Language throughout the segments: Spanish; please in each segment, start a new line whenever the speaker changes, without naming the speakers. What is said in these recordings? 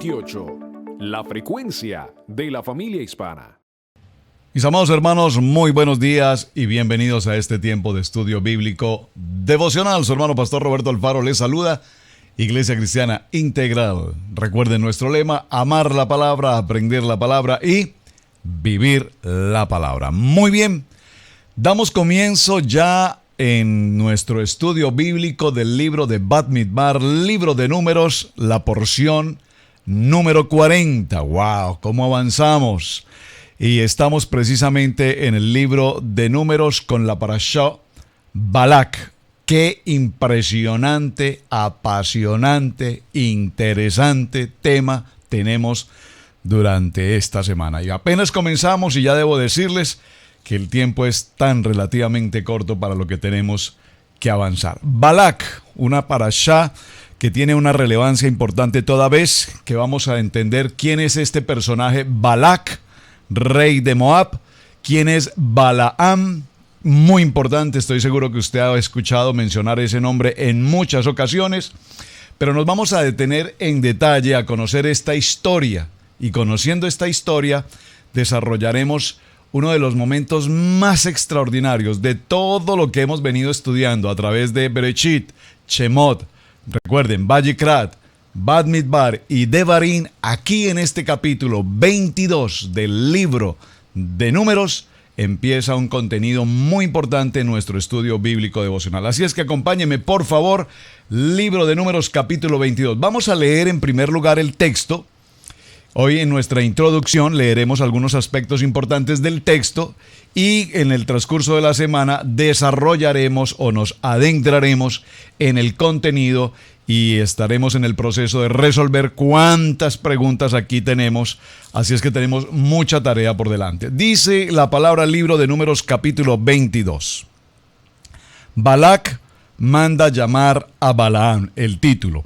28, la frecuencia de la familia hispana.
Mis amados hermanos, muy buenos días y bienvenidos a este tiempo de estudio bíblico devocional. Su hermano pastor Roberto Alfaro les saluda. Iglesia Cristiana Integral. Recuerden nuestro lema: amar la palabra, aprender la palabra y vivir la palabra. Muy bien, damos comienzo ya en nuestro estudio bíblico del libro de Bamidbar, libro de Números, la porción número 40. ¡Wow! ¿Cómo avanzamos? Y estamos precisamente en el libro de Números con la parashá Balak. Qué impresionante, apasionante, interesante tema tenemos durante esta semana. Y apenas comenzamos y ya debo decirles que el tiempo es tan relativamente corto para lo que tenemos que avanzar. Balak, una parashá que tiene una relevancia importante toda vez que vamos a entender quién es este personaje Balak, rey de Moab, quién es Balaam. Muy importante, estoy seguro que usted ha escuchado mencionar ese nombre en muchas ocasiones, pero nos vamos a detener en detalle a conocer esta historia, y conociendo esta historia desarrollaremos uno de los momentos más extraordinarios de todo lo que hemos venido estudiando a través de Bereshit, Shemot, recuerden, Vayikrat, Bamidbar y Devarim. Aquí en este capítulo 22 del libro de Números empieza un contenido muy importante en nuestro estudio bíblico devocional. Así es que acompáñeme, por favor, libro de Números capítulo 22. Vamos a leer en primer lugar el texto. Hoy en nuestra introducción leeremos algunos aspectos importantes del texto y en el transcurso de la semana desarrollaremos o nos adentraremos en el contenido y estaremos en el proceso de resolver cuántas preguntas aquí tenemos. Así es que tenemos mucha tarea por delante. Dice la palabra libro de Números capítulo 22. Balak manda llamar a Balaam, el título.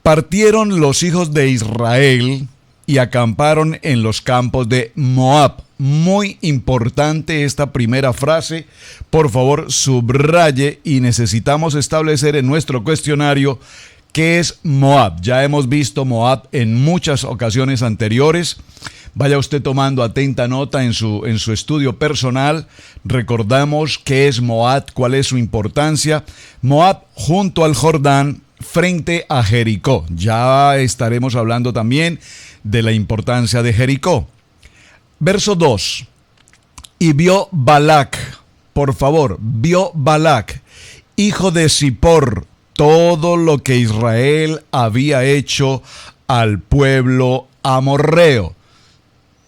Partieron los hijos de Israel y acamparon en los campos de Moab. Muy importante esta primera frase. Por favor, subraye y necesitamos establecer en nuestro cuestionario qué es Moab. Ya hemos visto Moab en muchas ocasiones anteriores. Vaya usted tomando atenta nota en su estudio personal. Recordamos qué es Moab, cuál es su importancia. Moab junto al Jordán, frente a Jericó. Ya estaremos hablando también de la importancia de Jericó. Verso 2. Y vio Balak, por favor, vio Balak, hijo de Zippor, todo lo que Israel había hecho al pueblo amorreo.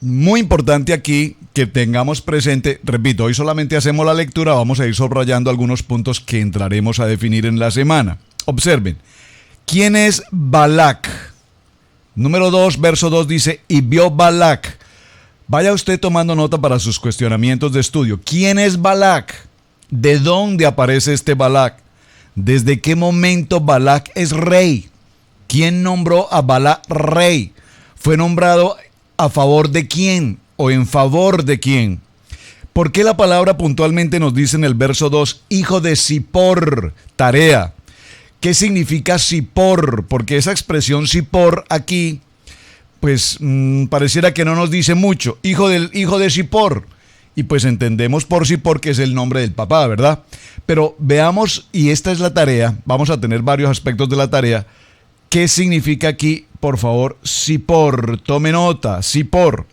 Muy importante aquí que tengamos presente, repito, hoy solamente hacemos la lectura, vamos a ir subrayando algunos puntos que entraremos a definir en la semana. Observen, ¿quién es Balak? Número 2, verso 2 dice, y vio Balak. Vaya usted tomando nota para sus cuestionamientos de estudio. ¿Quién es Balak? ¿De dónde aparece este Balak? ¿Desde qué momento Balak es rey? ¿Quién nombró a Balak rey? ¿Fue nombrado a favor de quién o en favor de quién? ¿Por qué la palabra puntualmente nos dice en el verso 2, hijo de Zippor? Tarea. ¿Qué significa Zippor? Porque esa expresión Zippor aquí, pues pareciera que no nos dice mucho. Hijo de Zippor. Y pues entendemos por Zippor que es el nombre del papá, ¿verdad? Pero veamos, y esta es la tarea, vamos a tener varios aspectos de la tarea. ¿Qué significa aquí, por favor, Zippor? Tome nota, Zippor.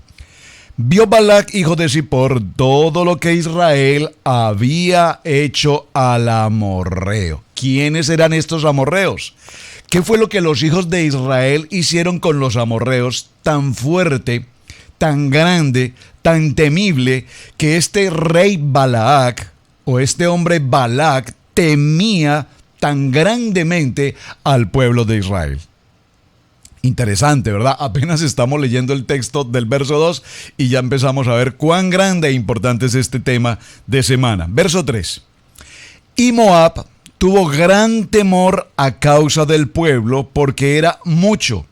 Vio Balak, hijo de Zippor, todo lo que Israel había hecho al amorreo. ¿Quiénes eran estos amorreos? ¿Qué fue lo que los hijos de Israel hicieron con los amorreos tan fuerte, tan grande, tan temible, que este rey Balac, o este hombre Balak, temía tan grandemente al pueblo de Israel? Interesante, ¿verdad? Apenas estamos leyendo el texto del verso 2 y ya empezamos a ver cuán grande e importante es este tema de semana. Verso 3. Y Moab tuvo gran temor a causa del pueblo porque era mucho.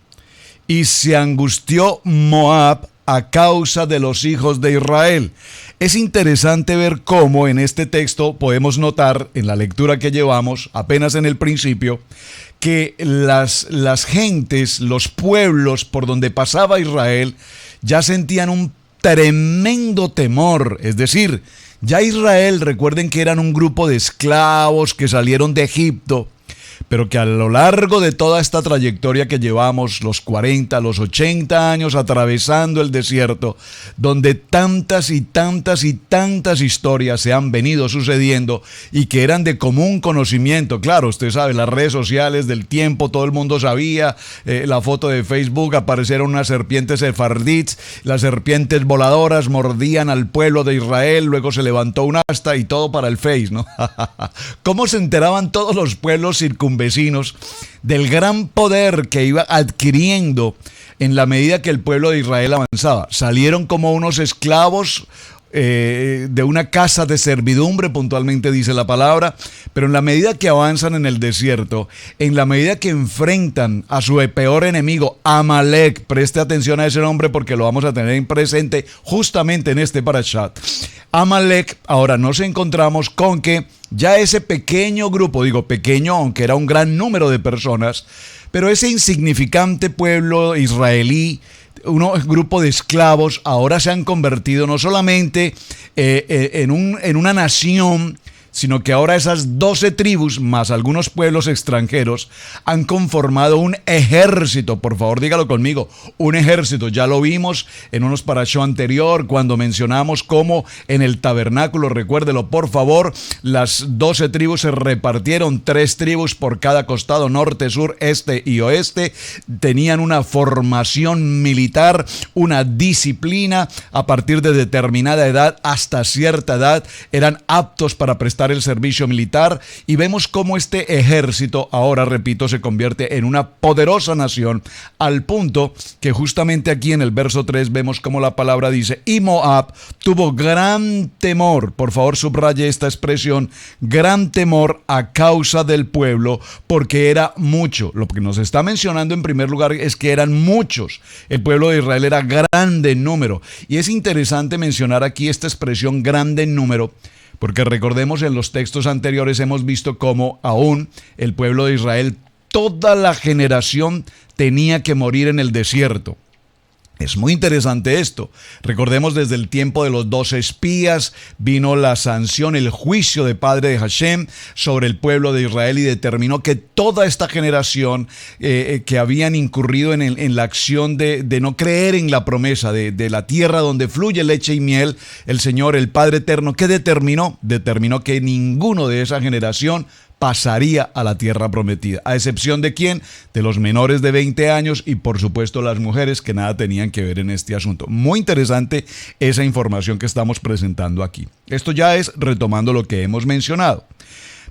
Y se angustió Moab a causa de los hijos de Israel. Es interesante ver cómo en este texto podemos notar, en la lectura que llevamos, apenas en el principio, que las gentes, los pueblos por donde pasaba Israel, ya sentían un tremendo temor. Es decir, ya Israel, recuerden que eran un grupo de esclavos que salieron de Egipto, pero que a lo largo de toda esta trayectoria que llevamos, los 40, los 80 años atravesando el desierto, donde tantas y tantas y tantas historias se han venido sucediendo y que eran de común conocimiento. Claro, usted sabe, las redes sociales del tiempo, todo el mundo sabía, la foto de Facebook, aparecieron unas serpientes sefardíes, las serpientes voladoras mordían al pueblo de Israel, luego se levantó un asta y todo para el Face, ¿no? ¿Cómo se enteraban todos los pueblos circunvecinos del gran poder que iba adquiriendo en la medida que el pueblo de Israel avanzaba? Salieron como unos esclavos de una casa de servidumbre, puntualmente dice la palabra, pero en la medida que avanzan en el desierto, en la medida que enfrentan a su peor enemigo, Amalek, preste atención a ese nombre porque lo vamos a tener en presente justamente en este parashat, Amalek, ahora nos encontramos con que ya ese pequeño grupo, digo pequeño aunque era un gran número de personas, pero ese insignificante pueblo israelí, un grupo de esclavos, ahora se han convertido no solamente en una nación, sino que ahora esas 12 tribus, más algunos pueblos extranjeros, han conformado un ejército. Por favor, dígalo conmigo, un ejército. Ya lo vimos en unos parashot anterior, cuando mencionamos cómo en el tabernáculo, recuérdelo por favor, las 12 tribus se repartieron, 3 tribus por cada costado, norte, sur, este y oeste, tenían una formación militar, una disciplina, a partir de determinada edad hasta cierta edad, eran aptos para prestar el servicio militar, y vemos cómo este ejército ahora, repito, se convierte en una poderosa nación, al punto que justamente aquí en el verso 3 vemos cómo la palabra dice: y Moab tuvo gran temor. Por favor, subraye esta expresión, gran temor, a causa del pueblo, porque era mucho. Lo que nos está mencionando en primer lugar es que eran muchos. El pueblo de Israel era grande en número, y es interesante mencionar aquí esta expresión grande en número, porque recordemos, en los textos anteriores hemos visto cómo aún el pueblo de Israel, toda la generación tenía que morir en el desierto. Es muy interesante esto. Recordemos, desde el tiempo de los 12 espías vino la sanción, el juicio de Padre de Hashem sobre el pueblo de Israel, y determinó que toda esta generación que habían incurrido en la acción de no creer en la promesa de la tierra donde fluye leche y miel, el Señor, el Padre Eterno, ¿qué determinó? Determinó que ninguno de esa generación pasaría a la tierra prometida, a excepción de quién, de los menores de 20 años y por supuesto las mujeres, que nada tenían que ver en este asunto. Muy interesante esa información que estamos presentando aquí. Esto ya es retomando lo que hemos mencionado.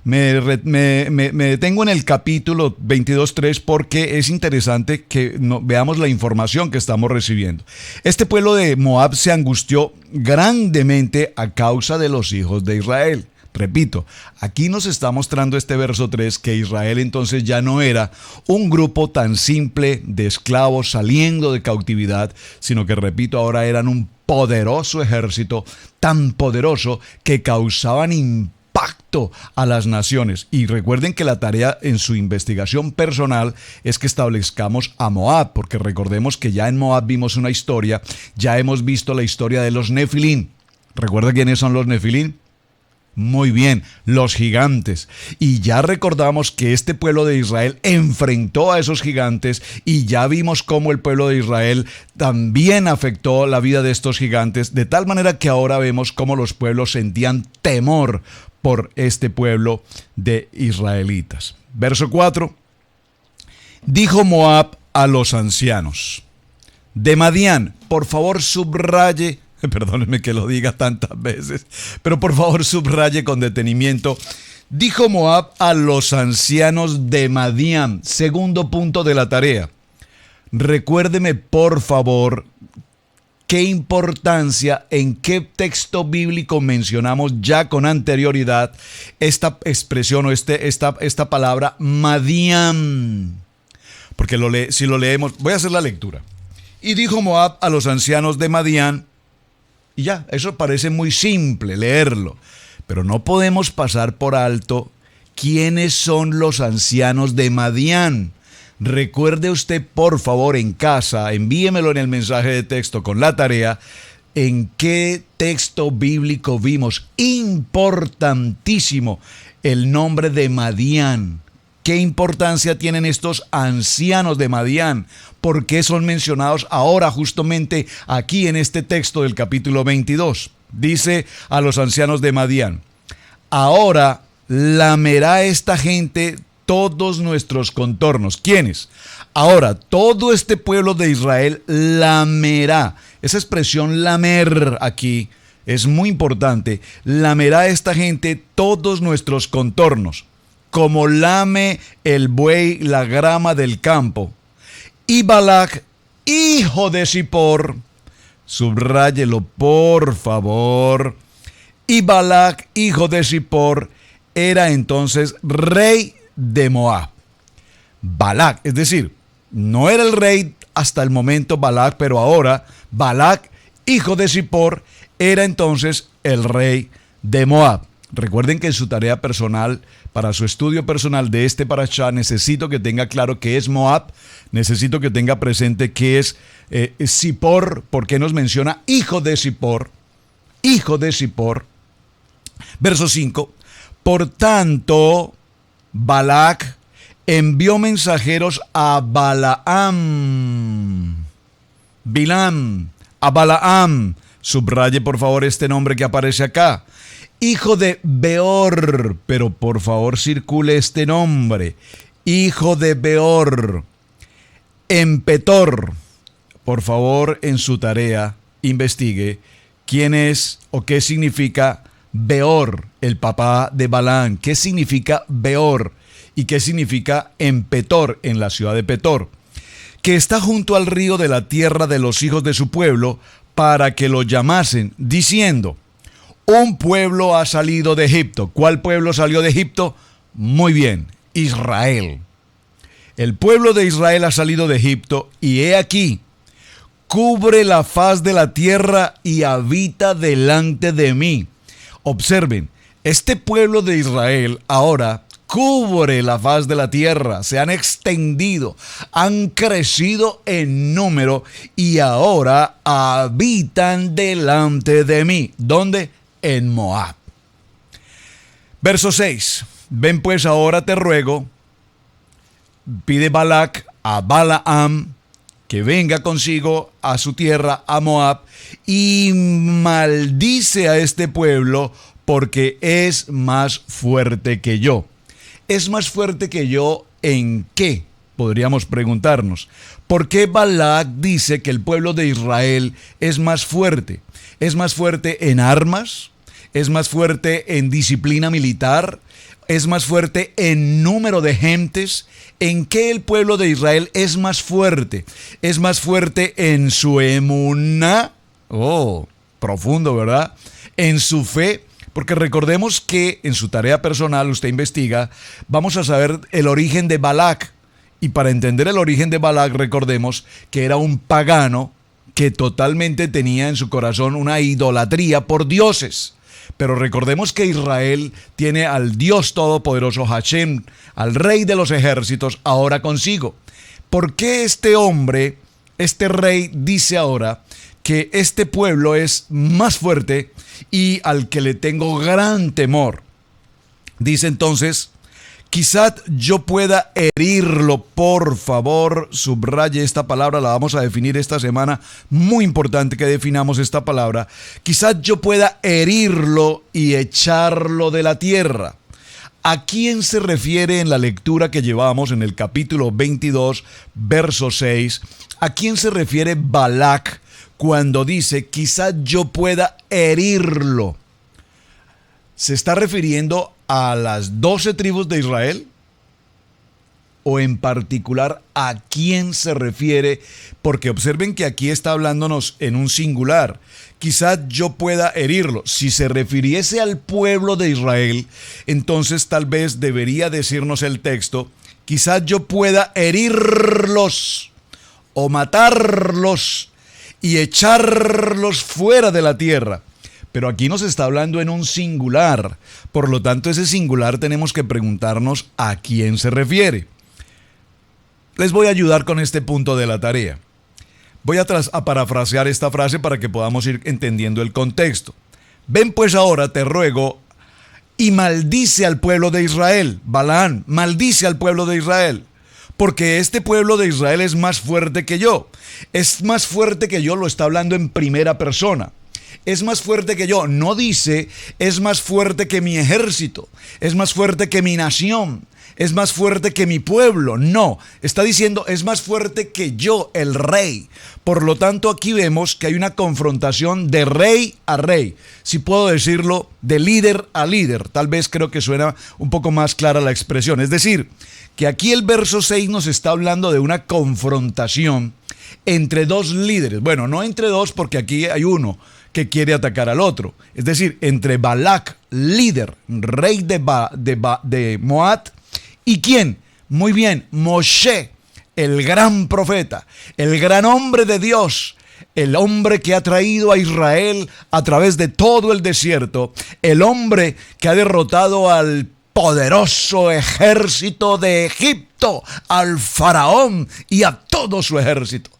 Me detengo en el capítulo 22:3 porque es interesante que veamos la información que estamos recibiendo. Este pueblo de Moab se angustió grandemente a causa de los hijos de Israel. Repito, aquí nos está mostrando este verso 3 que Israel entonces ya no era un grupo tan simple de esclavos saliendo de cautividad, sino que, repito, ahora eran un poderoso ejército, tan poderoso que causaban impacto a las naciones. Y recuerden que la tarea en su investigación personal es que establezcamos a Moab, porque recordemos que ya en Moab vimos una historia, ya hemos visto la historia de los Nefilín. ¿Recuerda quiénes son los Nefilín? Muy bien, los gigantes. Y ya recordamos que este pueblo de Israel enfrentó a esos gigantes, y ya vimos cómo el pueblo de Israel también afectó la vida de estos gigantes, de tal manera que ahora vemos cómo los pueblos sentían temor por este pueblo de israelitas. Verso 4. Dijo Moab a los ancianos de Madián, por favor subraye, perdónenme que lo diga tantas veces, pero por favor subraye con detenimiento. Dijo Moab a los ancianos de Madián. Segundo punto de la tarea. Recuérdeme por favor qué importancia, en qué texto bíblico mencionamos ya con anterioridad esta expresión o esta palabra Madián. Porque si lo leemos, voy a hacer la lectura. Y dijo Moab a los ancianos de Madián, y ya, eso parece muy simple leerlo, pero no podemos pasar por alto quiénes son los ancianos de Madián. Recuerde usted, por favor, en casa, envíemelo en el mensaje de texto con la tarea, en qué texto bíblico vimos importantísimo el nombre de Madián. ¿Qué importancia tienen estos ancianos de Madián? ¿Por qué son mencionados ahora justamente aquí en este texto del capítulo 22? Dice a los ancianos de Madián, ahora lamerá esta gente todos nuestros contornos. ¿Quiénes? Ahora, todo este pueblo de Israel lamerá. Esa expresión lamer aquí es muy importante. Lamerá esta gente todos nuestros contornos, como lame el buey la grama del campo. Y Balac, hijo de Zippor, subráyelo por favor. Y Balac, hijo de Zippor, era entonces rey de Moab. Balac, es decir, no era el rey hasta el momento Balac, pero ahora Balac, hijo de Zippor, era entonces el rey de Moab. Recuerden que en su tarea personal, para su estudio personal de este parashá, necesito que tenga claro qué es Moab, necesito que tenga presente qué es Zippor, porque nos menciona hijo de Zippor, hijo de Zippor. Verso 5, por tanto, Balac envió mensajeros a Balaam, a Balaam, subraye por favor este nombre que aparece acá, hijo de Beor, pero por favor circule este nombre, hijo de Beor, en Petor. Por favor, en su tarea, investigue quién es o qué significa Beor, el papá de Balaam. ¿Qué significa Beor? ¿Y qué significa en Petor, en la ciudad de Petor? Que está junto al río de la tierra de los hijos de su pueblo, para que lo llamasen, diciendo, un pueblo ha salido de Egipto. ¿Cuál pueblo salió de Egipto? Muy bien, Israel. El pueblo de Israel ha salido de Egipto, y he aquí, cubre la faz de la tierra y habita delante de mí. Observen, este pueblo de Israel ahora cubre la faz de la tierra, se han extendido, han crecido en número y ahora habitan delante de mí. ¿Dónde? En Moab. Verso 6. Ven pues ahora te ruego, pide Balac a Balaam que venga consigo a su tierra, a Moab, y maldice a este pueblo porque es más fuerte que yo. ¿Es más fuerte que yo en qué? Podríamos preguntarnos. ¿Por qué Balac dice que el pueblo de Israel es más fuerte? ¿Es más fuerte en armas? ¿Es más fuerte en disciplina militar? ¿Es más fuerte en número de gentes? ¿En qué el pueblo de Israel es más fuerte? ¿Es más fuerte en su emuná? Oh, profundo, ¿verdad? En su fe. Porque recordemos que en su tarea personal, usted investiga, vamos a saber el origen de Balac. Y para entender el origen de Balac, recordemos que era un pagano que totalmente tenía en su corazón una idolatría por dioses. Pero recordemos que Israel tiene al Dios Todopoderoso, Hashem, al Rey de los ejércitos, ahora consigo. ¿Por qué este hombre, este rey, dice ahora que este pueblo es más fuerte y al que le tengo gran temor? Dice entonces, quizás yo pueda herirlo. Por favor, subraye esta palabra, la vamos a definir esta semana. Muy importante que definamos esta palabra. Quizás yo pueda herirlo y echarlo de la tierra. ¿A quién se refiere en la lectura que llevamos en el capítulo 22, verso 6? ¿A quién se refiere Balac cuando dice, quizás yo pueda herirlo? ¿Se está refiriendo a las 12 tribus de Israel? ¿O en particular a quién se refiere? Porque observen que aquí está hablándonos en un singular. Quizás yo pueda herirlo. Si se refiriese al pueblo de Israel, entonces tal vez debería decirnos el texto, quizás yo pueda herirlos o matarlos y echarlos fuera de la tierra. Pero aquí nos está hablando en un singular. Por lo tanto, ese singular tenemos que preguntarnos a quién se refiere. Les voy a ayudar con este punto de la tarea. Voy a parafrasear esta frase para que podamos ir entendiendo el contexto. Ven pues ahora, te ruego, y maldice al pueblo de Israel. Balaam, maldice al pueblo de Israel. Porque este pueblo de Israel es más fuerte que yo. Es más fuerte que yo, lo está hablando en primera persona. Es más fuerte que yo. No dice, es más fuerte que mi ejército. Es más fuerte que mi nación. Es más fuerte que mi pueblo. No, está diciendo, es más fuerte que yo, el rey. Por lo tanto, aquí vemos que hay una confrontación de rey a rey. Si puedo decirlo, de líder a líder. Tal vez creo que suena un poco más clara la expresión. Es decir, que aquí el verso 6 nos está hablando de una confrontación entre dos líderes. Bueno, no entre dos, porque aquí hay uno que quiere atacar al otro. Es decir, entre Balac, líder, rey de Moab, ¿y quién? Muy bien, Moshe, el gran profeta, el gran hombre de Dios, el hombre que ha traído a Israel a través de todo el desierto, el hombre que ha derrotado al poderoso ejército de Egipto, al faraón y a todo su ejército.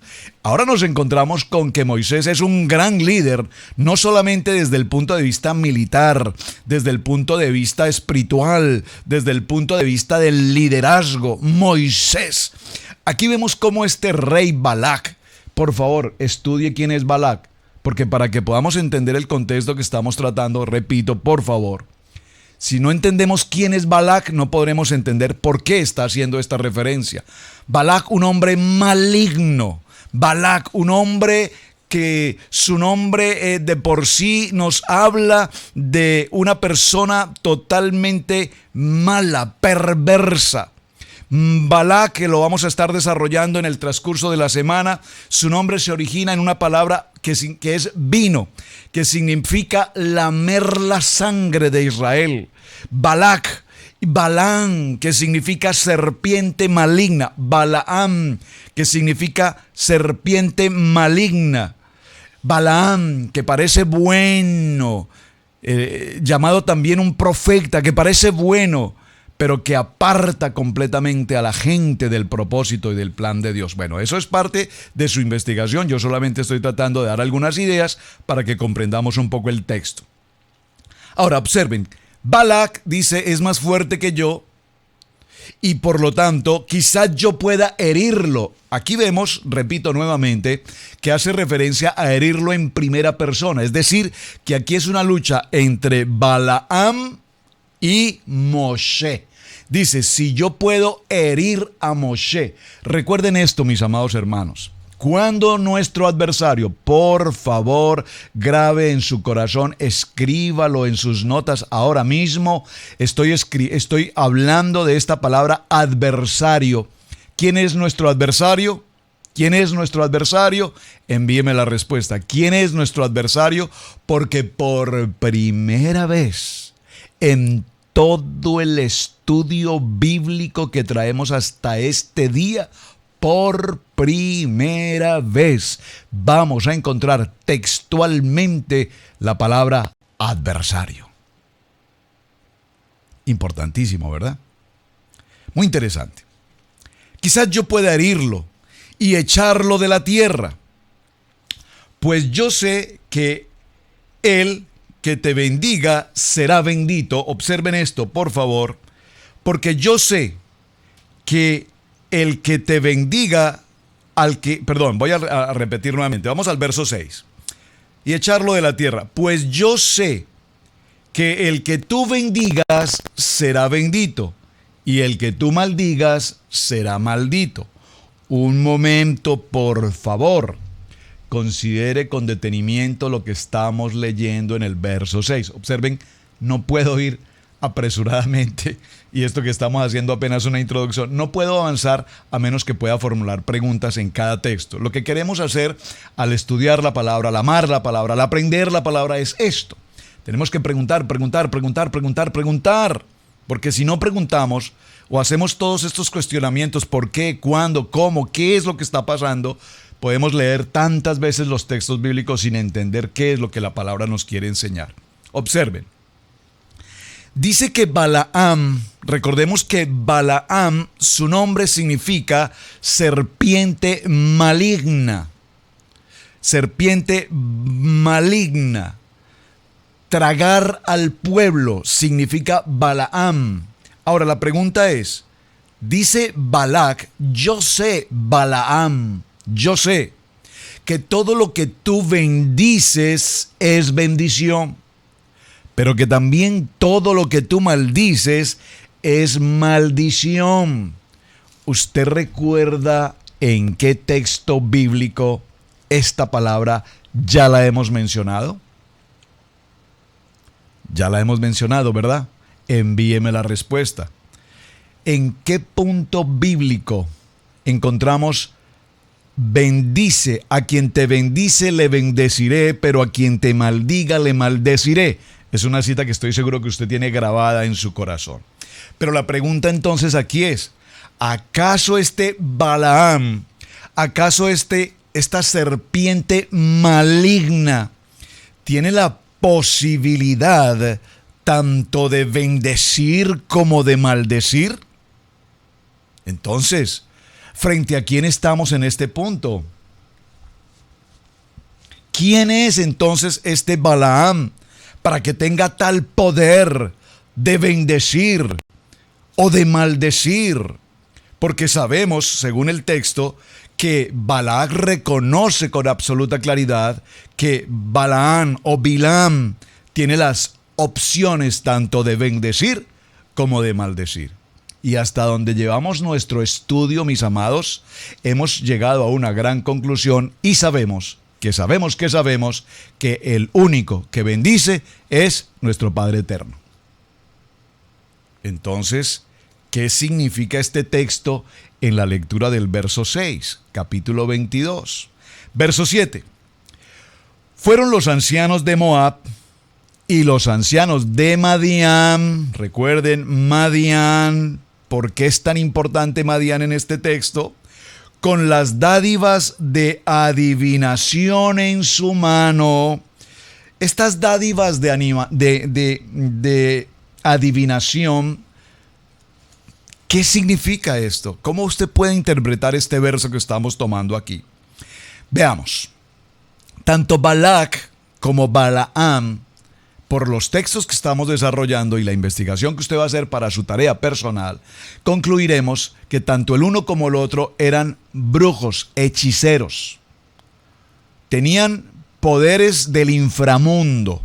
Ahora nos encontramos con que Moisés es un gran líder, no solamente desde el punto de vista militar, desde el punto de vista espiritual, desde el punto de vista del liderazgo. Moisés. Aquí vemos cómo este rey Balac, por favor, estudie quién es Balac, porque para que podamos entender el contexto que estamos tratando, repito, por favor, si no entendemos quién es Balac, no podremos entender por qué está haciendo esta referencia. Balac, un hombre maligno. Balac, un hombre que su nombre de por sí nos habla de una persona totalmente mala, perversa. Balac, que lo vamos a estar desarrollando en el transcurso de la semana, su nombre se origina en una palabra que es vino, que significa lamer la sangre de Israel. Balac, Balaam, que significa serpiente maligna. Balaam, que significa serpiente maligna. Balaam, que parece bueno, llamado también un profeta, que parece bueno, pero que aparta completamente a la gente del propósito y del plan de Dios. Bueno, eso es parte de su investigación. Yo solamente estoy tratando de dar algunas ideas para que comprendamos un poco el texto. Ahora, observen. Balac dice, es más fuerte que yo y por lo tanto quizás yo pueda herirlo. Aquí vemos, repito nuevamente, que hace referencia a herirlo en primera persona. Es decir, que aquí es una lucha entre Balaam y Moshe. Dice, si yo puedo herir a Moshe. Recuerden esto, mis amados hermanos. Cuando nuestro adversario, por favor, grabe en su corazón, escríbalo en sus notas ahora mismo. Estoy hablando de esta palabra adversario. ¿Quién es nuestro adversario? ¿Quién es nuestro adversario? Envíeme la respuesta. ¿Quién es nuestro adversario? Porque por primera vez en todo el estudio bíblico que traemos hasta este día, por primera vez vamos a encontrar textualmente la palabra adversario. Importantísimo, ¿verdad? Muy interesante. Quizás yo pueda herirlo y echarlo de la tierra, pues yo sé que el que te bendiga será bendito. Observen esto, por favor, porque yo sé que el que te bendiga, voy a repetir nuevamente, vamos al verso 6, y echarlo de la tierra, pues yo sé que el que tú bendigas será bendito, y el que tú maldigas será maldito. Un momento, por favor, considere con detenimiento lo que estamos leyendo en el verso 6. Observen, no puedo ir apresuradamente, y esto que estamos haciendo apenas una introducción, no puedo avanzar a menos que pueda formular preguntas en cada texto. Lo que queremos hacer al estudiar la palabra, al amar la palabra, al aprender la palabra es esto. Tenemos que preguntar. Porque si no preguntamos o hacemos todos estos cuestionamientos, ¿por qué, cuándo, cómo, qué es lo que está pasando? Podemos leer tantas veces los textos bíblicos sin entender qué es lo que la palabra nos quiere enseñar. Observen. Dice que Balaam, recordemos que Balaam, su nombre significa serpiente maligna. Serpiente maligna. Tragar al pueblo significa Balaam. Ahora la pregunta es, dice Balac, yo sé, Balaam, yo sé que todo lo que tú bendices es bendición, pero que también todo lo que tú maldices es maldición. ¿Usted recuerda en qué texto bíblico esta palabra ya la hemos mencionado? Ya la hemos mencionado, ¿verdad? Envíeme la respuesta. ¿En qué punto bíblico encontramos bendice? A quien te bendice le bendeciré, pero a quien te maldiga le maldeciré. Es una cita que estoy seguro que usted tiene grabada en su corazón. Pero la pregunta entonces aquí es, ¿acaso este Balaam, acaso esta serpiente maligna tiene la posibilidad tanto de bendecir como de maldecir? Entonces, ¿frente a quién estamos en este punto? ¿Quién es entonces este Balaam para que tenga tal poder de bendecir o de maldecir? Porque sabemos, según el texto, que Balac reconoce con absoluta claridad que Balaam o Bilam tiene las opciones tanto de bendecir como de maldecir. Y hasta donde llevamos nuestro estudio, mis amados, hemos llegado a una gran conclusión y sabemos que el único que bendice es nuestro Padre Eterno. Entonces, ¿qué significa este texto en la lectura del verso 6, capítulo 22? Verso 7. Fueron los ancianos de Moab y los ancianos de Madián. Recuerden, Madián, ¿por qué es tan importante Madián en este texto? Con las dádivas de adivinación en su mano. Estas dádivas de adivinación, ¿qué significa esto? ¿Cómo usted puede interpretar este verso que estamos tomando aquí? Veamos. Tanto Balac como Balaam, por los textos que estamos desarrollando y la investigación que usted va a hacer para su tarea personal, concluiremos que tanto el uno como el otro eran brujos, hechiceros. Tenían poderes del inframundo.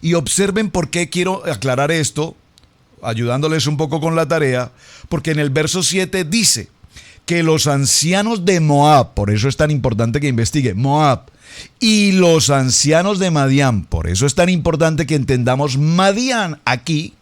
Y observen por qué quiero aclarar esto, ayudándoles un poco con la tarea, porque en el verso 7 dice que los ancianos de Moab, por eso es tan importante que investigue, Moab, y los ancianos de Madián, por eso es tan importante que entendamos Madián aquí,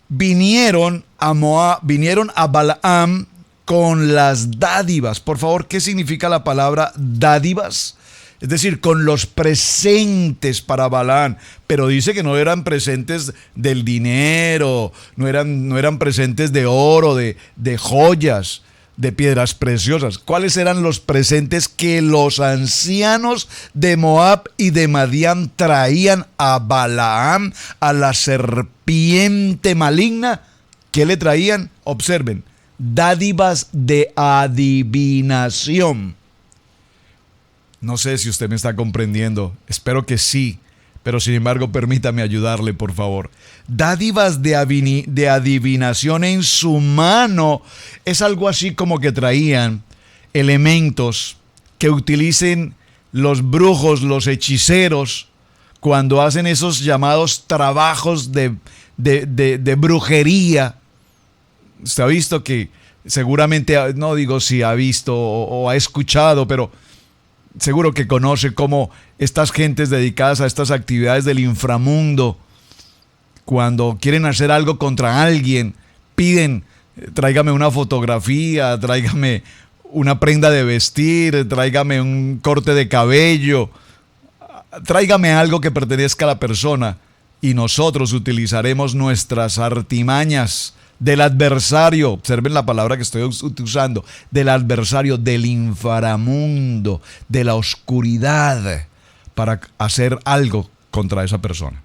vinieron a Balaam con las dádivas. Por favor, ¿qué significa la palabra dádivas? Es decir, con los presentes para Balaam, pero dice que no eran presentes del dinero, no eran presentes de oro, de joyas, de piedras preciosas. ¿Cuáles eran los presentes que los ancianos de Moab y de Madián traían a Balaam, a la serpiente maligna? ¿Qué le traían? Observen, dádivas de adivinación. No sé si usted me está comprendiendo, espero que sí, pero sin embargo permítame ayudarle, por favor. Dádivas de adivinación en su mano es algo así como que traían elementos que utilicen los brujos, los hechiceros, cuando hacen esos llamados trabajos de brujería. Usted ha visto que seguramente, no digo si ha visto o ha escuchado, pero seguro que conoce cómo estas gentes dedicadas a estas actividades del inframundo, cuando quieren hacer algo contra alguien, piden, tráigame una fotografía, tráigame una prenda de vestir, tráigame un corte de cabello, tráigame algo que pertenezca a la persona. y nosotros utilizaremos nuestras artimañas del adversario, observen la palabra que estoy usando, del adversario, del inframundo, de la oscuridad, para hacer algo contra esa persona.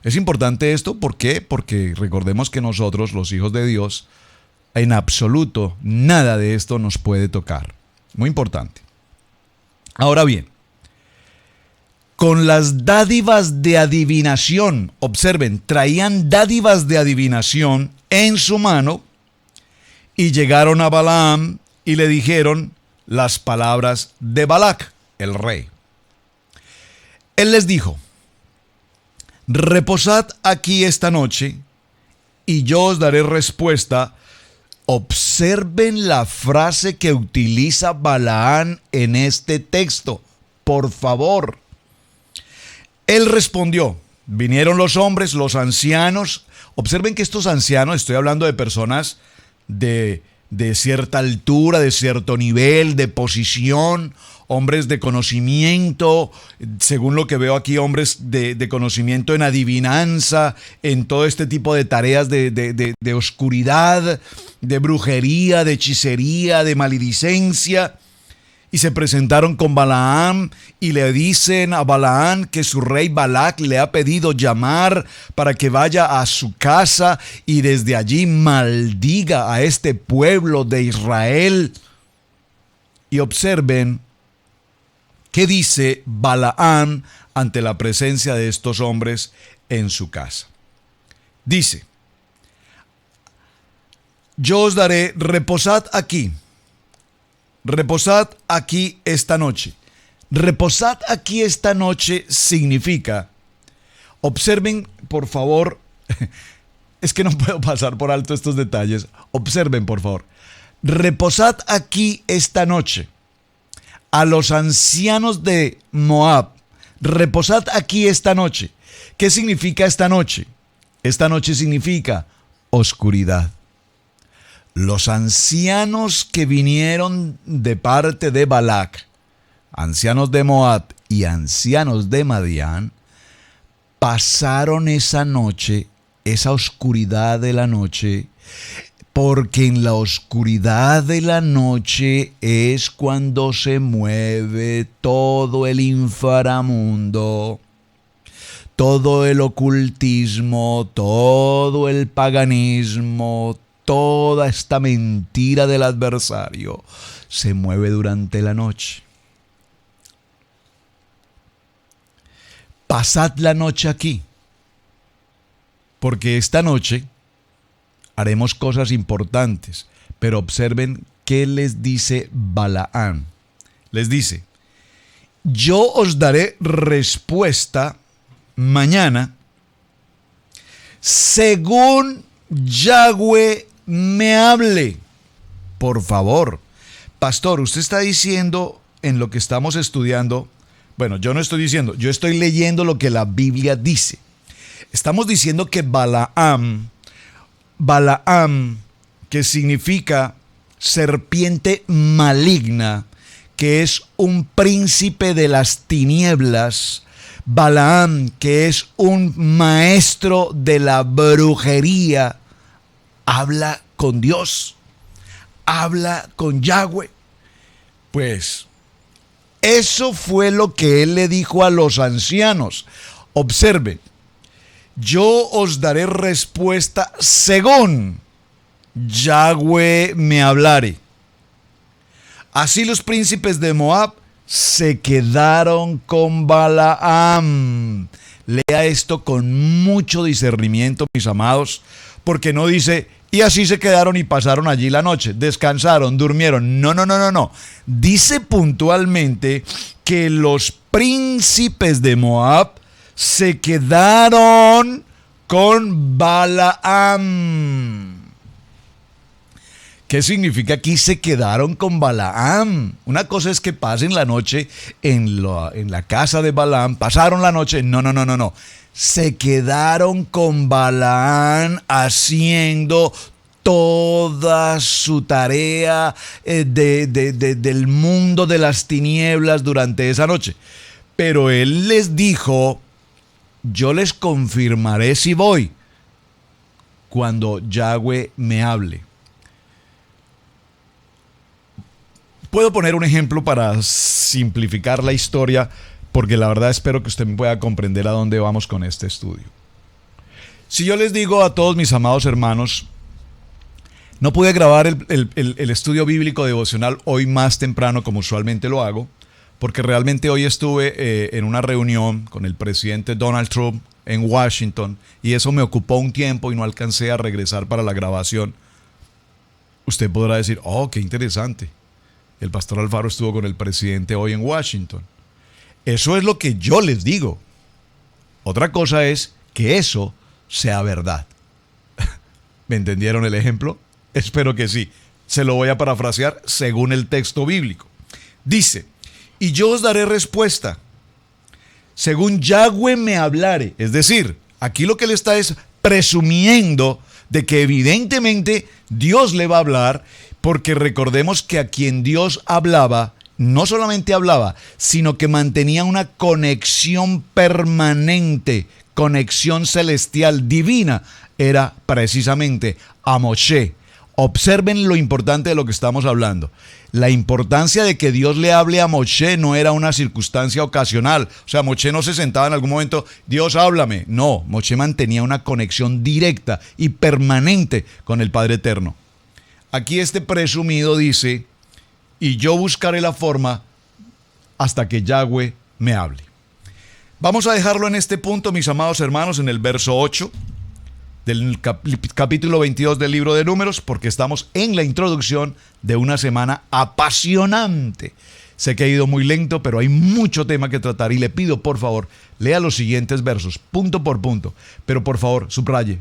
Es importante esto, ¿por qué? Porque recordemos que nosotros, los hijos de Dios, en absoluto nada de esto nos puede tocar. Muy importante. Ahora bien, con las dádivas de adivinación, observen, traían dádivas de adivinación en su mano y llegaron a Balaam y le dijeron las palabras de Balac, el rey. Él les dijo: reposad aquí esta noche y yo os daré respuesta. Observen la frase que utiliza Balaam en este texto, por favor. Él respondió: vinieron los hombres, los ancianos. Observen que estos ancianos, estoy hablando de personas de cierta altura, de cierto nivel, de posición, hombres de conocimiento, según lo que veo aquí, hombres de conocimiento en adivinanza, en todo este tipo de tareas de oscuridad, de brujería, de hechicería, de maledicencia. Y se presentaron con Balaam y le dicen a Balaam que su rey Balac le ha pedido llamar para que vaya a su casa y desde allí maldiga a este pueblo de Israel. Y observen qué dice Balaam ante la presencia de estos hombres en su casa. Dice: yo os daré, reposad aquí esta noche. Reposad aquí esta noche significa, observen por favor, es que no puedo pasar por alto estos detalles, observen por favor, reposad aquí esta noche a los ancianos de Moab, reposad aquí esta noche. ¿Qué significa esta noche? Esta noche significa oscuridad. Los ancianos que vinieron de parte de Balac, ancianos de Moab y ancianos de Madián, pasaron esa noche, esa oscuridad de la noche, porque en la oscuridad de la noche es cuando se mueve todo el inframundo, todo el ocultismo, todo el paganismo, toda esta mentira del adversario se mueve durante la noche. Pasad la noche aquí, porque esta noche haremos cosas importantes. Pero observen qué les dice Balaam. Les dice: yo os daré respuesta mañana según Yahweh me hable. Por favor, pastor, usted está diciendo en lo que estamos estudiando. Bueno, yo no estoy diciendo, yo estoy leyendo lo que la Biblia dice. Estamos diciendo que Balaam, que significa serpiente maligna, que es un príncipe de las tinieblas, Balaam, que es un maestro de la brujería, habla con Dios, habla con Yahweh. Pues eso fue lo que él le dijo a los ancianos. Observen: yo os daré respuesta según Yahweh me hablare. Así los príncipes de Moab se quedaron con Balaam. Lea esto con mucho discernimiento, mis amados, porque no dice: y así se quedaron y pasaron allí la noche, descansaron, durmieron. No. Dice puntualmente que los príncipes de Moab se quedaron con Balaam. ¿Qué significa aquí se quedaron con Balaam? Una cosa es que pasen la noche en la casa de Balaam, pasaron la noche. No. Se quedaron con Balaam haciendo toda su tarea del mundo de las tinieblas durante esa noche. Pero él les dijo: yo les confirmaré si voy cuando Yahweh me hable. Puedo poner un ejemplo para simplificar la historia, porque la verdad espero que usted me pueda comprender a dónde vamos con este estudio. Si yo les digo a todos mis amados hermanos, no pude grabar el estudio bíblico devocional hoy más temprano como usualmente lo hago, porque realmente hoy estuve en una reunión con el presidente Donald Trump en Washington y eso me ocupó un tiempo y no alcancé a regresar para la grabación. Usted podrá decir, oh, qué interesante. El pastor Alfaro estuvo con el presidente hoy en Washington. Eso es lo que yo les digo. Otra cosa es que eso sea verdad. ¿Me entendieron el ejemplo? Espero que sí. Se lo voy a parafrasear según el texto bíblico. Dice, y yo os daré respuesta según Yahweh me hablare. Es decir, aquí lo que él está es presumiendo de que evidentemente Dios le va a hablar, porque recordemos que a quien Dios hablaba, no solamente hablaba, sino que mantenía una conexión permanente, conexión celestial divina, era precisamente a Moshe. Observen lo importante de lo que estamos hablando. La importancia de que Dios le hable a Moshe no era una circunstancia ocasional. O sea, Moshe no se sentaba en algún momento, Dios háblame. No, Moshe mantenía una conexión directa y permanente con el Padre Eterno. Aquí este presumido dice, y yo buscaré la forma hasta que Yahweh me hable. Vamos a dejarlo en este punto, mis amados hermanos, en el verso 8 del capítulo 22 del libro de Números, porque estamos en la introducción de una semana apasionante. Sé que he ido muy lento, pero hay mucho tema que tratar y le pido, por favor, lea los siguientes versos, punto por punto. Pero por favor, subraye,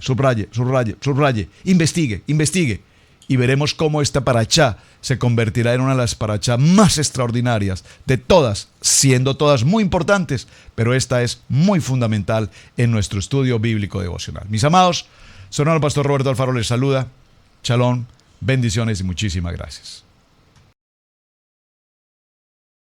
investigue. Y veremos cómo esta parachá se convertirá en una de las parachá más extraordinarias de todas, siendo todas muy importantes, pero esta es muy fundamental en nuestro estudio bíblico devocional. Mis amados, su hermano pastor Roberto Alfaro les saluda. Shalom, bendiciones y muchísimas gracias.